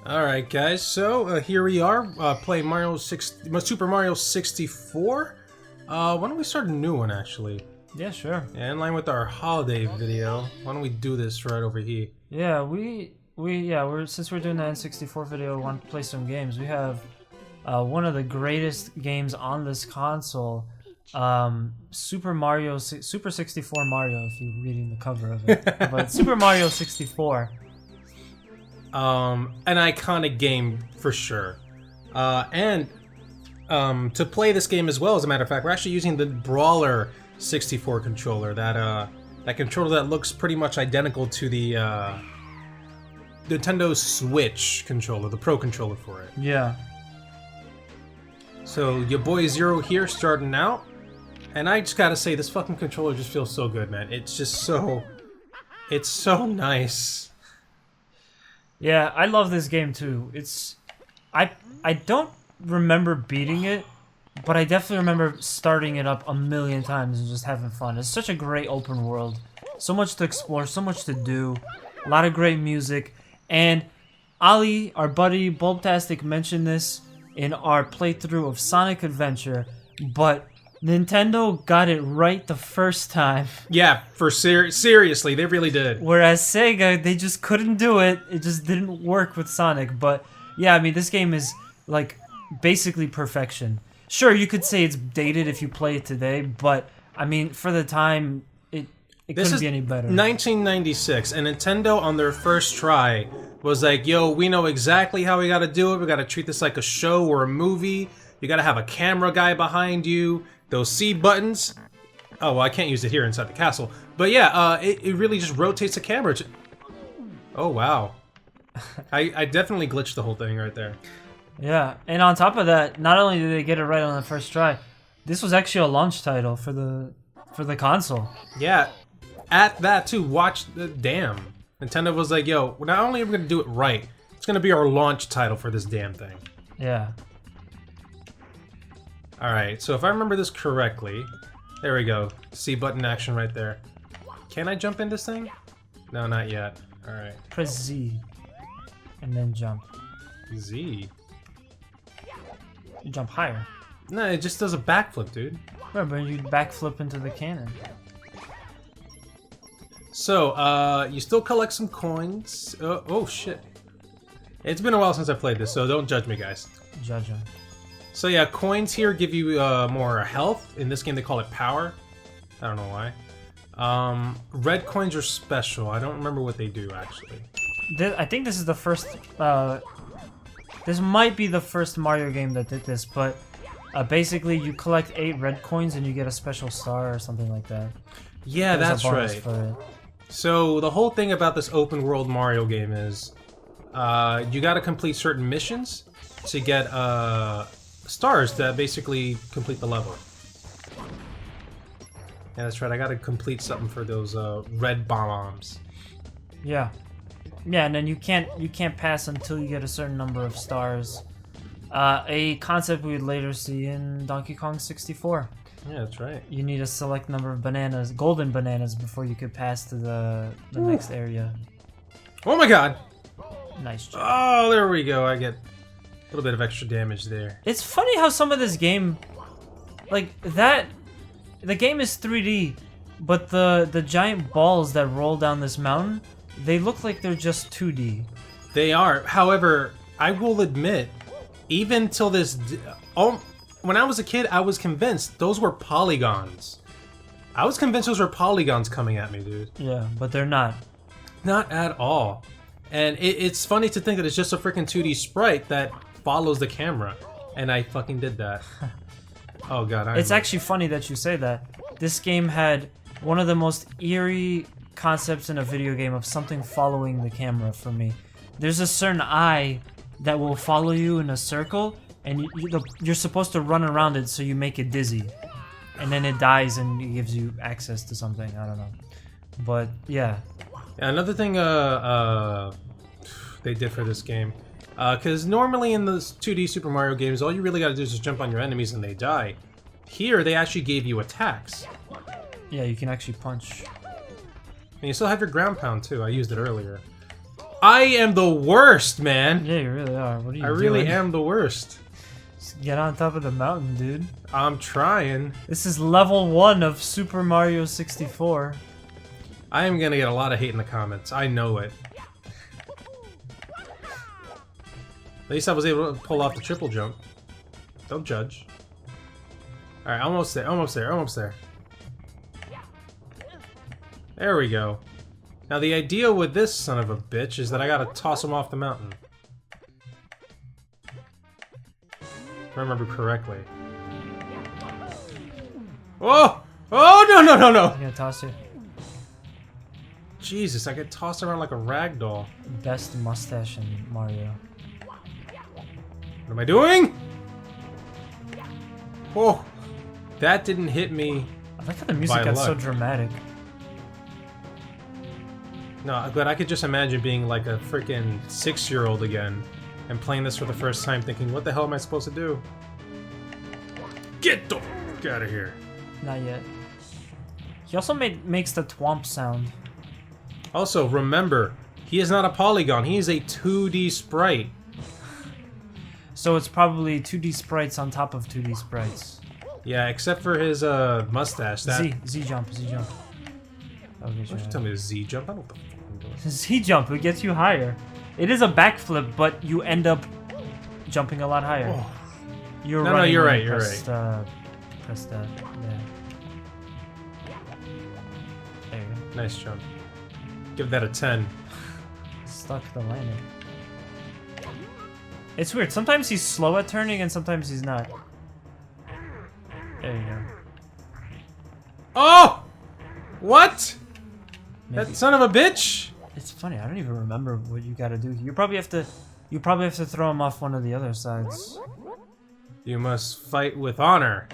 Alright guys, so here we are, playing Super Mario 64. Why don't we start a new one actually? Yeah, sure. Yeah, in line with our holiday video, why don't we do this right over here? Yeah, since we're doing the N64 video, we want to play some games. We have one of the greatest games on this console, Super 64 Mario, if you're reading the cover of it. But Super Mario 64. An iconic game for sure. To play this game as well, as a matter of fact, we're actually using the Brawler 64 controller. That controller that looks pretty much identical to the Nintendo Switch controller, the Pro controller for it. Yeah. So your boy Zero here starting out, and I just gotta say this fucking controller just feels so good, man. It's so nice. Yeah, I love this game too. I don't remember beating it, but I definitely remember starting it up a million times and just having fun. It's such a great open world. So much to explore, so much to do. A lot of great music. And Ali, our buddy Bulbtastic, mentioned this in our playthrough of Sonic Adventure, but Nintendo got it right the first time. Yeah, seriously, they really did. Whereas Sega, they just couldn't do it. It just didn't work with Sonic. But yeah, I mean, this game is like basically perfection. Sure, you could say it's dated if you play it today, but I mean, for the time, it couldn't be any better. 1996, and Nintendo on their first try was like, yo, we know exactly how we gotta do it. We gotta treat this like a show or a movie. You gotta have a camera guy behind you. Those C buttons. Oh, well, I can't use it here inside the castle. But yeah, it really just rotates the camera. Oh, wow. I definitely glitched the whole thing right there. Yeah, and on top of that, not only did they get it right on the first try, this was actually a launch title for the console. Yeah, at that too, watch the damn. Nintendo was like, yo, not only are we gonna do it right, it's gonna be our launch title for this damn thing. Yeah. Alright, so if I remember this correctly, there we go. C button action right there. Can I jump in this thing? No, not yet. Alright. Press Z. And then jump. Z? You jump higher. No, it just does a backflip, dude. Right, but you backflip into the cannon. So, you still collect some coins. Oh, shit. It's been a while since I played this, so don't judge me, guys. Judge him. So yeah, coins here give you more health. In this game they call it power. I don't know why. Red coins are special. I don't remember what they do actually. I think this is the first... this might be the first Mario game that did this, but basically you collect 8 red coins and you get a special star or something like that. Yeah, that's right. So the whole thing about this open world Mario game is you gotta complete certain missions to get stars that basically complete the level. Yeah, that's right. I gotta complete something for those red bombs. Yeah, yeah, and then you can't pass until you get a certain number of stars. A concept we would later see in Donkey Kong 64. Yeah, that's right. You need a select number of bananas, golden bananas, before you could pass to the next area. Oh my god! Nice job. Oh, there we go. I get a little bit of extra damage there. It's funny how some of this game, like that, the game is 3D, but the giant balls that roll down this mountain, they look like they're just 2D. They are. However, I will admit, even till this, when I was a kid, I was convinced those were polygons. I was convinced those were polygons coming at me, dude. Yeah, but they're not. Not at all. And it's funny to think that it's just a freaking 2D sprite that follows the camera, and I fucking did that. Oh god, it's actually funny that you say that. This game had one of the most eerie concepts in a video game of something following the camera for me. There's a certain eye that will follow you in a circle, and you're supposed to run around it so you make it dizzy. And then it dies and it gives you access to something, I don't know. But yeah. Another thing they did for this game, because normally in the 2D Super Mario games, all you really gotta do is just jump on your enemies and they die. Here, they actually gave you attacks. Yeah, you can actually punch. And you still have your ground pound too, I used it earlier. I am the worst, man. Yeah, you really are. What are you doing? I really am the worst. Just get on top of the mountain, dude. I'm trying. This is level 1 of Super Mario 64. I am gonna get a lot of hate in the comments. I know it. At least I was able to pull off the triple jump. Don't judge. Alright, almost there, almost there, almost there. There we go. Now the idea with this son of a bitch is that I gotta toss him off the mountain. If I remember correctly. Oh! Oh, no, no, no, no! I'm gonna toss you. Jesus, I get tossed around like a rag doll. Best mustache in Mario. What am I doing? Oh, that didn't hit me. I like how the music By got so luck. dramatic. No, but I could just imagine being like a freaking 6-year-old again and playing this for the first time thinking, what the hell am I supposed to do? Get the fuck out of here. Not yet. He also makes the twomp sound. Also, remember, he is not a polygon, he is a 2D sprite. So it's probably 2D sprites on top of 2D sprites. Yeah, except for his mustache. That Z jump, Z jump. Okay, Why don't you tell me to Z jump? I don't know what the fuck I'm doing. Z jump, it gets you higher. It is a backflip, but you end up jumping a lot higher. Oh. You're No, no, running you're when right, you you're press, press that. Yeah. There you go. Nice jump. Give that a 10. Stuck the landing. It's weird. Sometimes he's slow at turning and sometimes he's not. There you go. Oh! What? Maybe. That son of a bitch! It's funny. I don't even remember what you gotta do. You probably have to throw him off one of the other sides. You must fight with honor.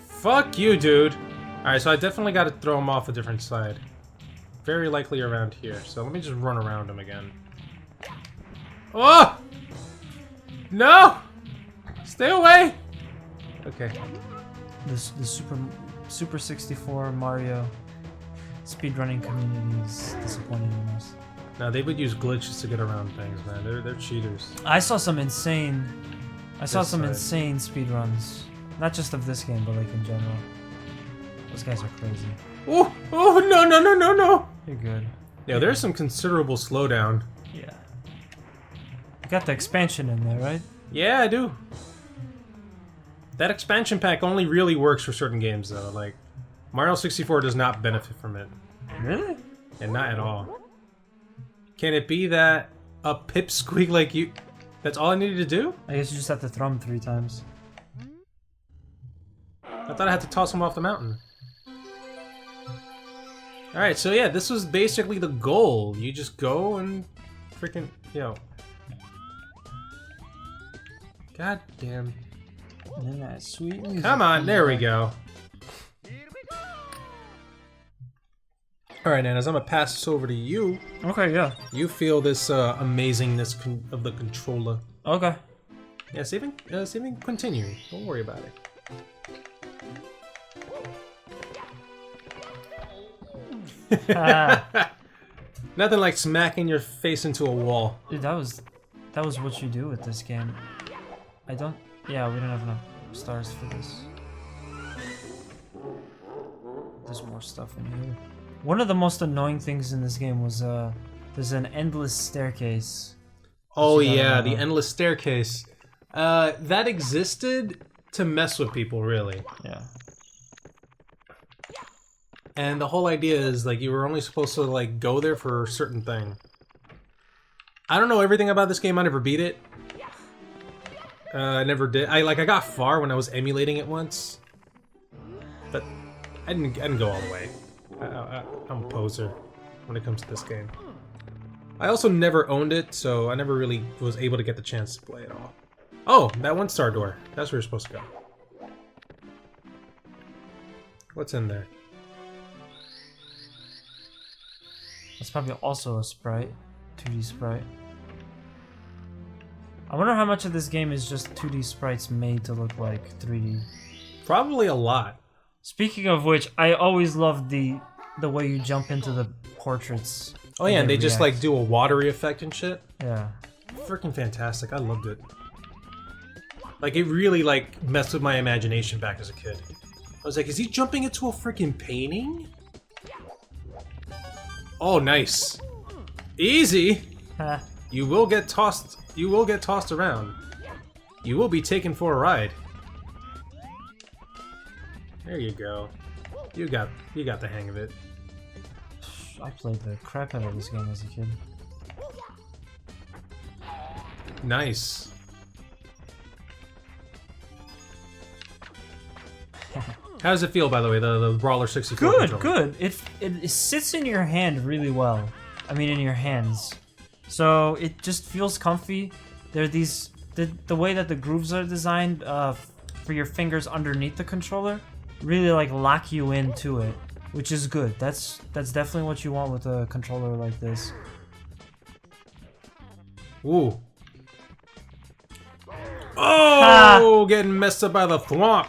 Fuck you, dude. Alright, so I definitely gotta throw him off a different side. Very likely around here. So let me just run around him again. Oh! No! Stay away! Okay. The Super 64 Mario speedrunning community is disappointing in us. Now they would use glitches to get around things, man. They're cheaters. I saw some insane side. insane speedruns. Not just of this game, but like in general. Those guys are crazy. Oh! Oh, no, no, no, no, no! You're good. Yeah, there's some considerable slowdown. Yeah. You got the expansion in there, right? Yeah, I do. That expansion pack only really works for certain games, though. Like, Mario 64 does not benefit from it. Really? And not at all. Can it be that a pipsqueak like you... That's all I needed to do? I guess you just have to throw him 3 times. I thought I had to toss him off the mountain. Alright, so yeah, this was basically the goal. You just go and freaking... Yo. God damn. And then that sweet music. Come on, there we go. Alright, Nanas, I'm gonna pass this over to you. Okay, yeah. You feel this amazingness of the controller. Okay. Yeah, saving continuing. Don't worry about it. Nothing like smacking your face into a wall. Dude, that was what you do with this game. Yeah, we don't have enough stars for this. There's more stuff in here. One of the most annoying things in this game was there's an endless staircase. Oh yeah, the endless staircase. That existed to mess with people, really. Yeah. And the whole idea is like you were only supposed to like go there for a certain thing. I don't know everything about this game. I never beat it. I never did. I got far when I was emulating it once, but I didn't go all the way. I'm a poser when it comes to this game. I also never owned it, so I never really was able to get the chance to play it all. Oh, that 1-star door. That's where you're supposed to go. What's in there? That's probably also a sprite. 2D sprite. I wonder how much of this game is just 2D sprites made to look like 3D. Probably a lot. Speaking of which, I always loved the way you jump into the portraits. Oh yeah, and they just like do a watery effect and shit. Yeah. Freaking fantastic. I loved it. Like, it really, like, messed with my imagination back as a kid. I was like, is he jumping into a freaking painting? Oh, nice. Easy! You will get tossed. You will get tossed around. You will be taken for a ride. There you go. You got the hang of it. I played the crap out of this game as a kid. Nice. How does it feel, by the way, the Brawler 64 Good, controller? good. It sits in your hand really well. I mean, in your hands. So it just feels comfy. There are these... The way that the grooves are designed for your fingers underneath the controller really, like, lock you into it, which is good. That's definitely what you want with a controller like this. Ooh. Oh, getting messed up by the thwomp.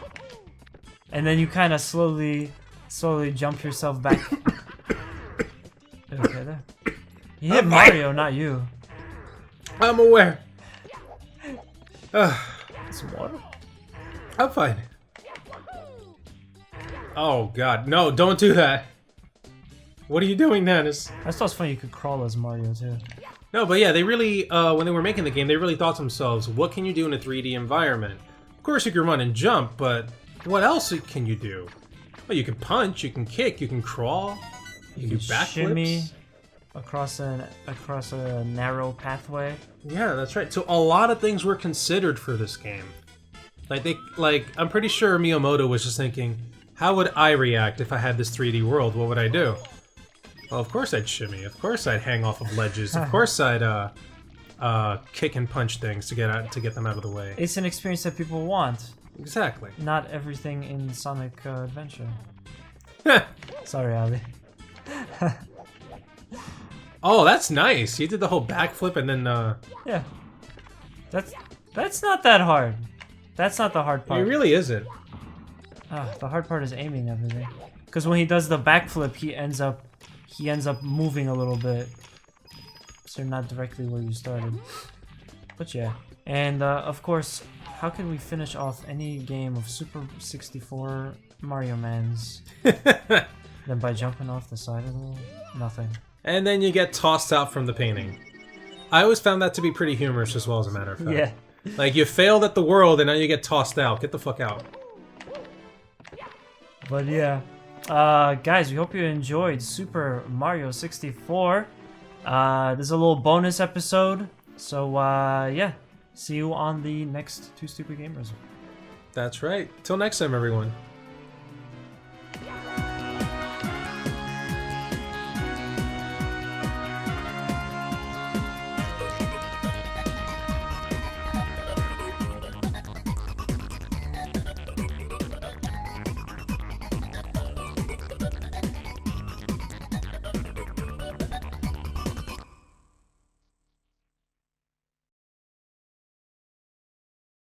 And then you kind of slowly jump yourself back. Okay, there. You hit Mario, not you. I'm aware. Some water? I'm fine. Oh god, no! Don't do that. What are you doing, Dennis? I thought it was funny you could crawl as Mario too. No, but yeah, they really, when they were making the game, they really thought to themselves, what can you do in a 3D environment? Of course you can run and jump, but what else can you do? Well, you can punch, you can kick, you can crawl, you can do shimmy backflips. across a narrow pathway. Yeah, that's right. So a lot of things were considered for this game. I'm pretty sure Miyamoto was just thinking, how would I react if I had this 3D world? What would I do? Well, of course I'd shimmy. Of course I'd hang off of ledges. Of course I'd kick and punch things to get them out of the way. It's an experience that people want. Exactly. Not everything in Sonic Adventure. Sorry, Ali. Oh, that's nice. You did the whole backflip and then Yeah. That's not that hard. That's not the hard part. It really isn't. The hard part is aiming everything. Because when he does the backflip, he ends up moving a little bit. So you're not directly where you started. But yeah. And of course, how can we finish off any game of Super 64 Mario Mans than by jumping off the side of the wall? Nothing. And then you get tossed out from the painting. I always found that to be pretty humorous as well, as a matter of fact. Yeah. Like, you failed at the world and now you get tossed out. Get the fuck out. But yeah. Guys, we hope you enjoyed Super Mario 64. This is a little bonus episode. So, yeah. See you on the next TooStupidGamerz. That's right. Till next time, everyone.